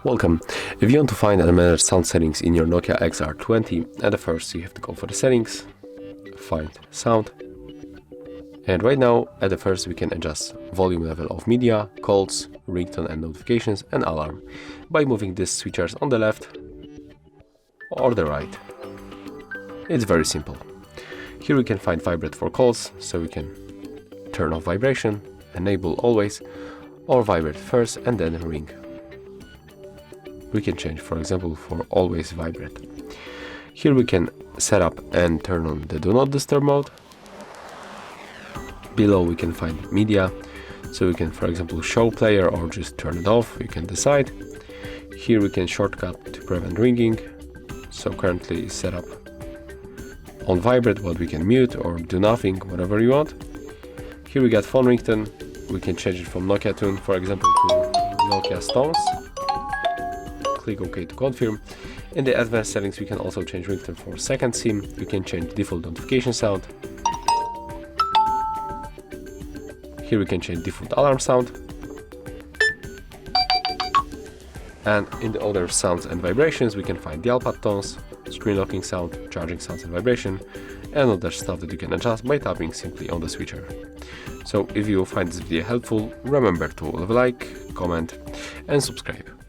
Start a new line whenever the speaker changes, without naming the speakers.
Welcome. If you want to find and manage sound settings in your NOKIA XR20, at the first you have to go for the settings, find sound, and right now at the first we can adjust volume level of media, calls, ringtone and notifications, and alarm by moving these switchers on the left or the right. It's very simple. Here we can find vibrate for calls, so we can turn off vibration, enable always, or vibrate first and then ring. We can change, for example, for always vibrate. Here we can set up and turn on the do not disturb mode. Below we can find media, so we can, for example, show player or just turn it off, you can decide. Here we can shortcut to prevent ringing, so currently it's set up on vibrate, but we can mute or do nothing, whatever you want. Here we got phone ringtone, we can change it from Nokia tune, for example, to Nokia Stones. Click OK to confirm. In the advanced settings we can also change ringtone for second SIM, we can change default notification sound. Here we can change default alarm sound. And in the other sounds and vibrations we can find dial pad tones, screen locking sound, charging sounds and vibration, and other stuff that you can adjust by tapping simply on the switcher. So if you find this video helpful, remember to leave a like, comment and subscribe.